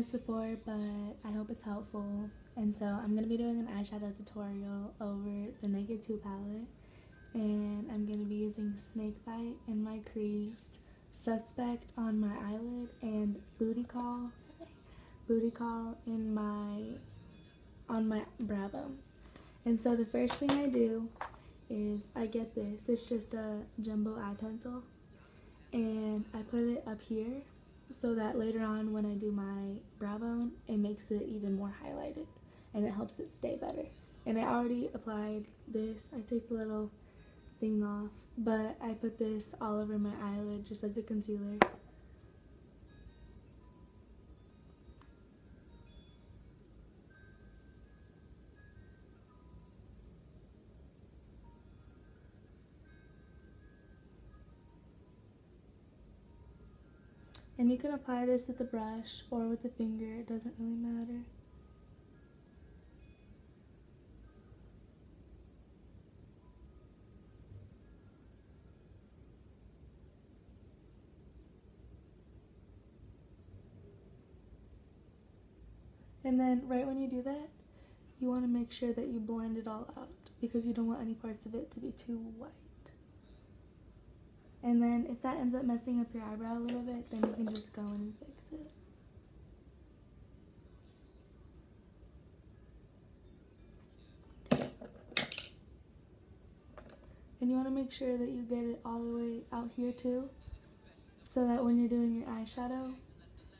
this before, but I hope it's helpful. And so I'm going to be doing an eyeshadow tutorial over the Naked 2 palette. And I'm going to be using Snakebite in my crease, Suspect on my eyelid, and Booty Call in on my brow bone. And so the first thing I do is I get this. It's just a jumbo eye pencil. And I put it up here so that later on when I do my brow bone, it makes it even more highlighted and it helps it stay better. And I already applied this. I took the little thing off, but I put this all over my eyelid just as a concealer. And you can apply this with a brush or with a finger, it doesn't really matter. And then right when you do that, you want to make sure that you blend it all out because you don't want any parts of it to be too white. And then if that ends up messing up your eyebrow a little bit, then you can just go in and fix it. And you want to make sure that you get it all the way out here too, so that when you're doing your eyeshadow,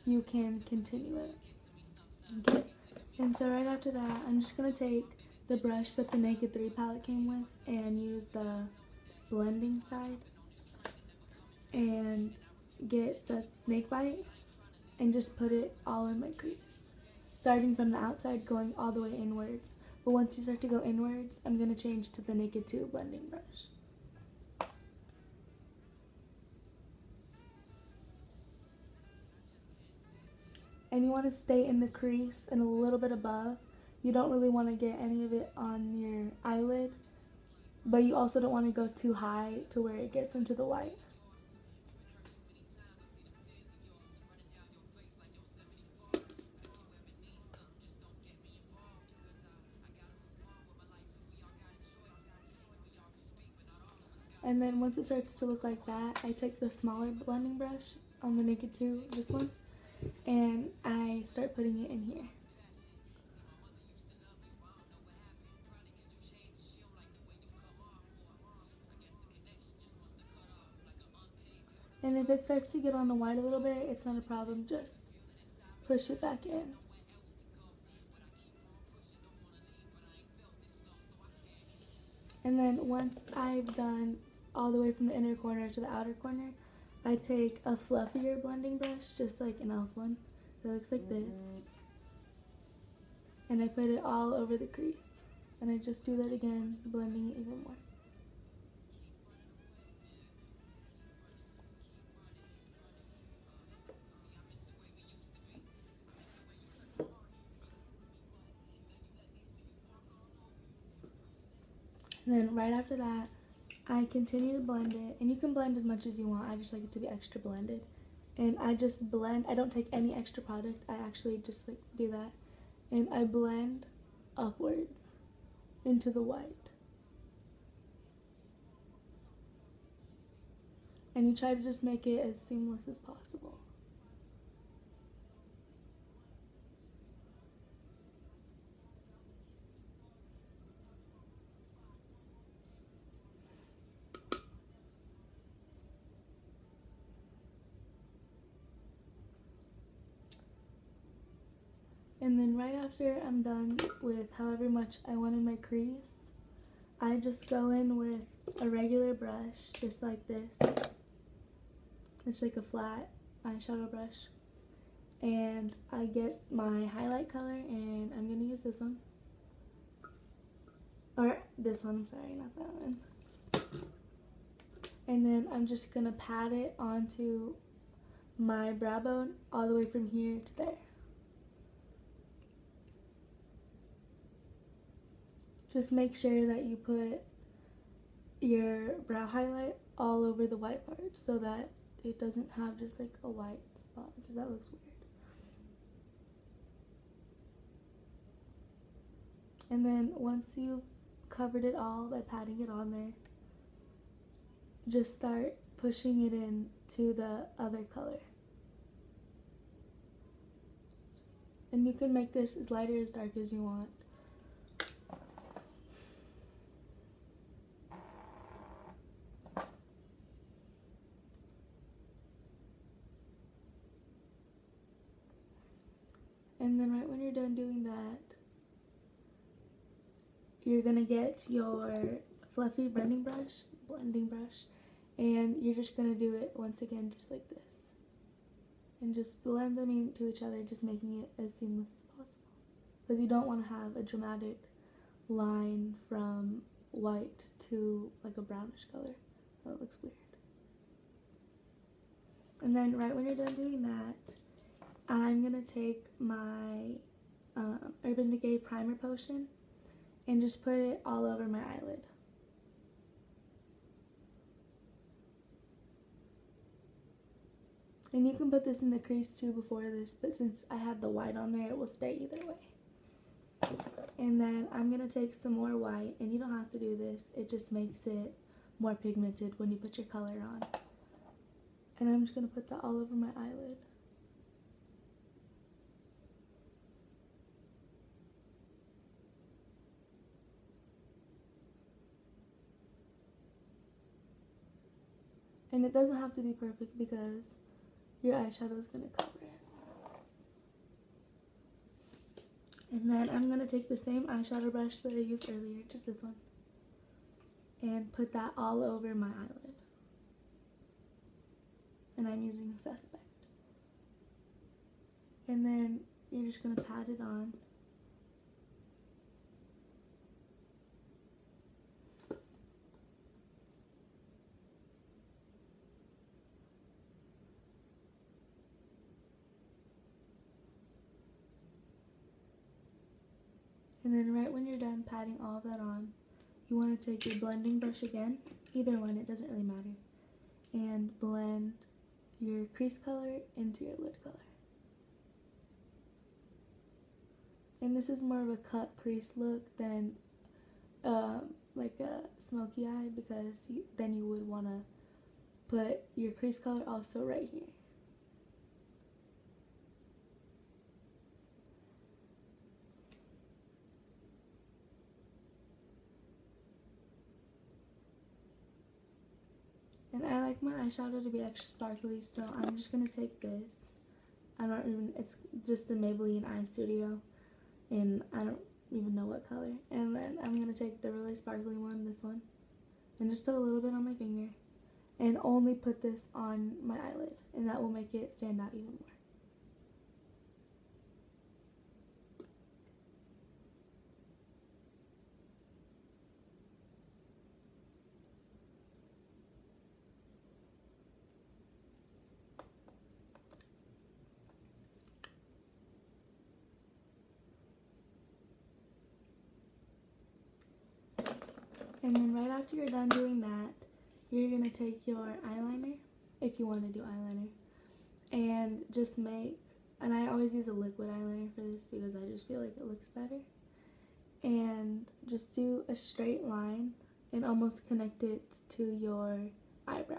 you can continue it. Okay. And so right after that, I'm just going to take the brush that the Naked 3 palette came with and use the blending side and get Snakebite and just put it all in my crease, starting from the outside going all the way inwards. But once you start to go inwards, I'm going to change to the Naked 2 blending brush. And you want to stay in the crease and a little bit above. You don't really want to get any of it on your eyelid, but you also don't want to go too high to where it gets into the white. And then once it starts to look like that, I take the smaller blending brush on the Naked 2, this one, and I start putting it in here. And if it starts to get on the white a little bit, it's not a problem, just push it back in. And then once I've done all the way from the inner corner to the outer corner, I take a fluffier blending brush, just like an e.l.f. one, that looks like this. And I put it all over the crease. And I just do that again, blending it even more. And then right after that, I continue to blend it, and you can blend as much as you want. I just like it to be extra blended. And I just blend, I don't take any extra product, I actually just like do that. And I blend upwards into the white. And you try to just make it as seamless as possible. And then right after I'm done with however much I want in my crease, I just go in with a regular brush, just like this. It's like a flat eyeshadow brush. And I get my highlight color, and I'm going to use this one. Or this one, sorry, not that one. And then I'm just going to pat it onto my brow bone all the way from here to there. Just make sure that you put your brow highlight all over the white part so that it doesn't have just like a white spot, because that looks weird. And then once you've covered it all by patting it on there, just start pushing it in to the other color. And you can make this as light or as dark as you want. And then right when you're done doing that, you're gonna get your fluffy blending brush, and you're just gonna do it once again just like this. And just blend them into each other, just making it as seamless as possible. Because you don't want to have a dramatic line from white to like a brownish color. That looks weird. And then right when you're done doing that, I'm gonna take my Urban Decay primer potion and just put it all over my eyelid. And you can put this in the crease too before this, but since I had the white on there, it will stay either way. And then I'm gonna take some more white, and you don't have to do this, it just makes it more pigmented when you put your color on. And I'm just gonna put that all over my eyelid. And it doesn't have to be perfect because your eyeshadow is going to cover it. And then I'm going to take the same eyeshadow brush that I used earlier, just this one, and put that all over my eyelid. And I'm using Suspect. And then you're just going to pat it on. And then right when you're done patting all of that on, you want to take your blending brush again, either one, it doesn't really matter, and blend your crease color into your lid color. And this is more of a cut crease look than like a smoky eye, because then you would want to put your crease color also right here. And I like my eyeshadow to be extra sparkly, so I'm just going to take this. It's just the Maybelline Eye Studio, and I don't even know what color. And then I'm going to take the really sparkly one, this one, and just put a little bit on my finger, and only put this on my eyelid, and that will make it stand out even more. And then right after you're done doing that, you're going to take your eyeliner, if you want to do eyeliner, and just and I always use a liquid eyeliner for this because I just feel like it looks better, and just do a straight line and almost connect it to your eyebrow.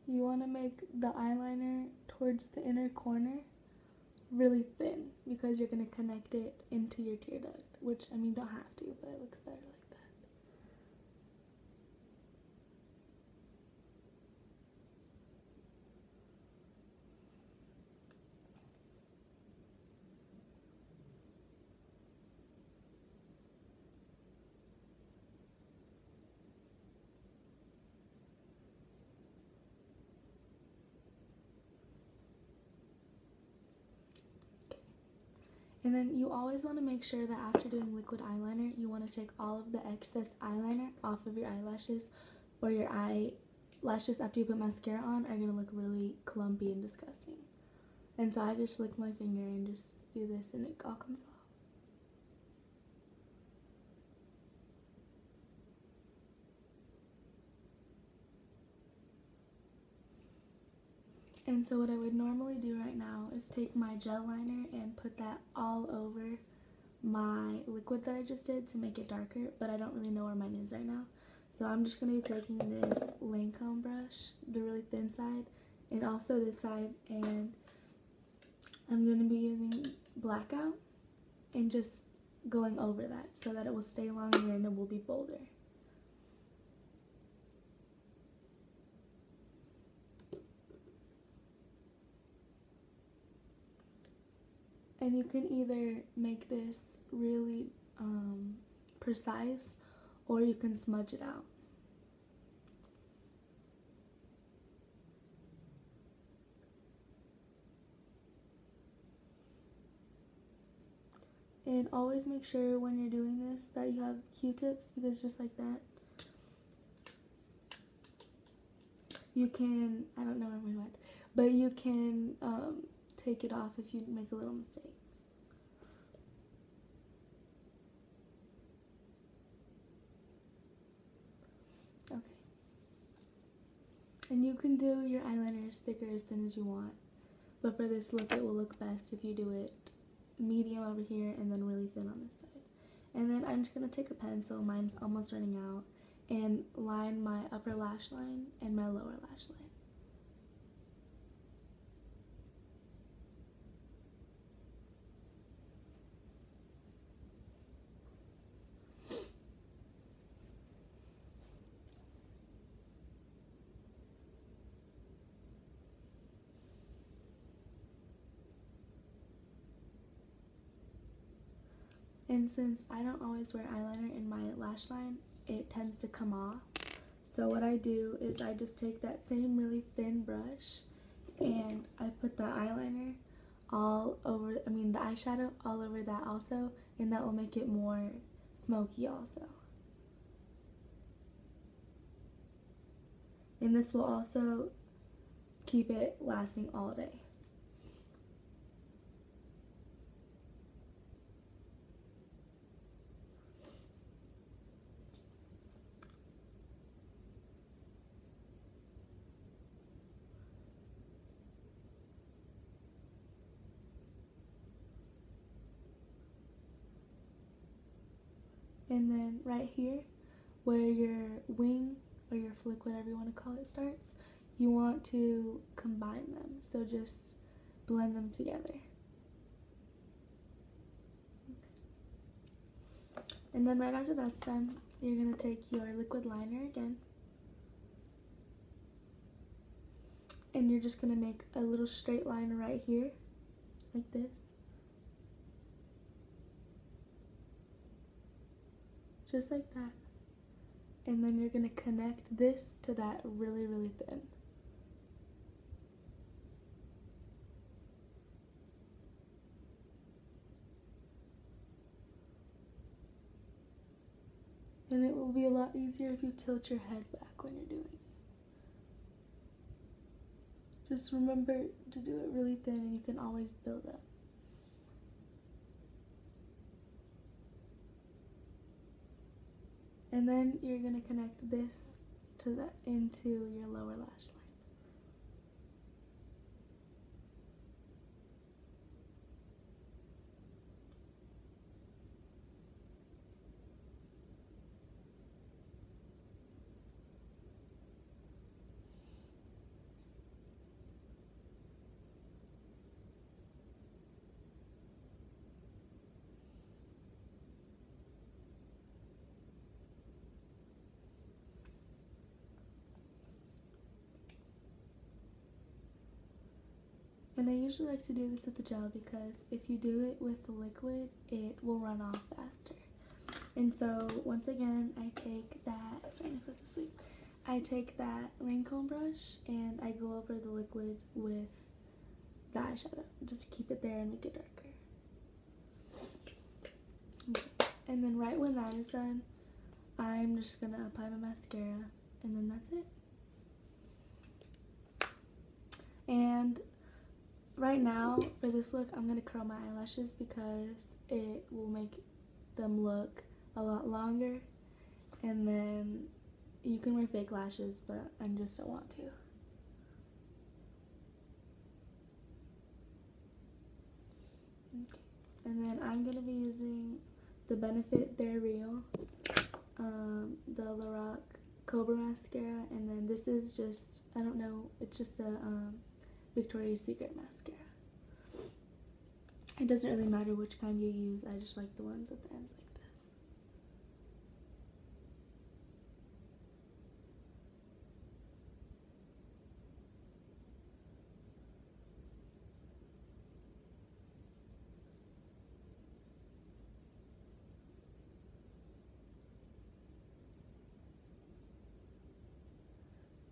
You want to make the eyeliner towards the inner corner really thin because you're going to connect it into your tear duct, which, I mean, don't have to, but it looks better like that. And then you always want to make sure that after doing liquid eyeliner, you want to take all of the excess eyeliner off of your eyelashes, or your eyelashes after you put mascara on are going to look really clumpy and disgusting. And so I just lick my finger and just do this and it all comes off. And so what I would normally do right now is take my gel liner and put that all over my liquid that I just did to make it darker, but I don't really know where mine is right now. So I'm just going to be taking this Lancome brush, the really thin side, and also this side, and I'm going to be using Blackout and just going over that so that it will stay longer and it will be bolder. And you can either make this really precise, or you can smudge it out. And always make sure when you're doing this that you have Q-tips, because just like that, you can, I don't know where mine went, but you can take it off if you make a little mistake. Okay. And you can do your eyeliner thicker as thin as you want, but for this look it will look best if you do it medium over here and then really thin on this side. And then I'm just going to take a pencil, mine's almost running out, and line my upper lash line and my lower lash line. And since I don't always wear eyeliner in my lash line, it tends to come off. So what I do is I just take that same really thin brush and I put the eyeliner all over, the eyeshadow all over that also, and that will make it more smoky also. And this will also keep it lasting all day. And then right here, where your wing or your flick, whatever you want to call it, starts, you want to combine them. So just blend them together. Okay. And then right after that's done, you're going to take your liquid liner again. And you're just going to make a little straight line right here, like this. Just like that. And then you're going to connect this to that really, really thin. And it will be a lot easier if you tilt your head back when you're doing it. Just remember to do it really thin and you can always build up. And then you're going to connect this to into your lower lash line. And I usually like to do this with the gel because if you do it with the liquid, it will run off faster. And so once again, I take that, sorry, my foot's asleep. I take that Lancome brush and I go over the liquid with the eyeshadow. Just keep it there and make it darker. And then right when that is done, I'm just gonna apply my mascara, and then that's it. And right now, for this look, I'm gonna curl my eyelashes because it will make them look a lot longer. And then you can wear fake lashes, but I just don't want to. Okay. And then I'm gonna be using the Benefit They're Real, the Lorac Cobra mascara, and then this is just, I don't know, it's just a Victoria's Secret mascara. It doesn't really matter which kind you use, I just like the ones at the ends like this.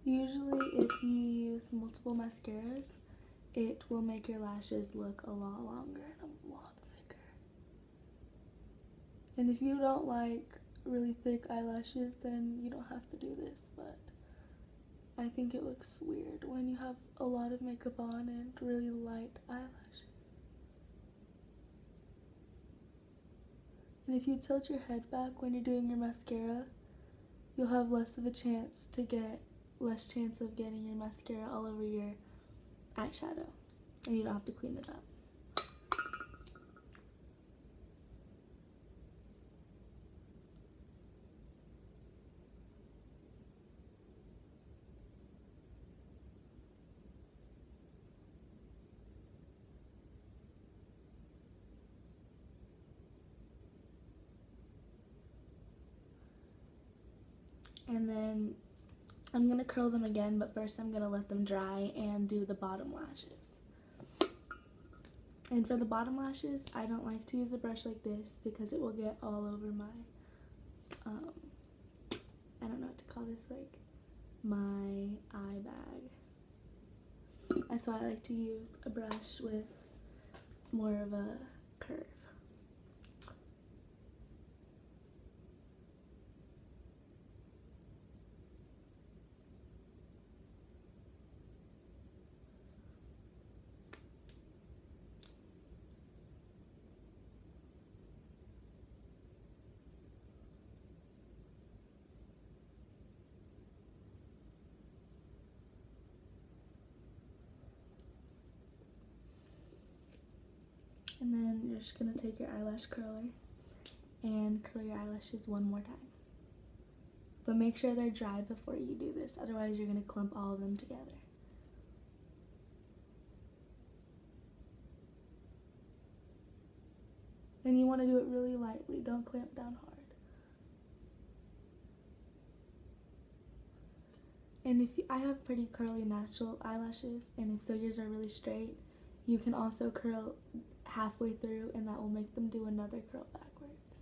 Usually if you use multiple mascaras, it will make your lashes look a lot longer and a lot thicker. And if you don't like really thick eyelashes, then you don't have to do this, but I think it looks weird when you have a lot of makeup on and really light eyelashes. And if you tilt your head back when you're doing your mascara, you'll have less chance of getting your mascara all over your eyeshadow, and you don't have to clean it up. And then I'm gonna curl them again, but first I'm gonna let them dry and do the bottom lashes. And for the bottom lashes, I don't like to use a brush like this because it will get all over my, I don't know what to call this, like my eye bag. And so I like to use a brush with more of a curve. And then you're just gonna take your eyelash curler and curl your eyelashes one more time. But make sure they're dry before you do this, otherwise you're gonna clump all of them together. And you wanna do it really lightly, don't clamp down hard. And I have pretty curly natural eyelashes, and if yours are really straight, you can also curl halfway through and that will make them do another curl backwards.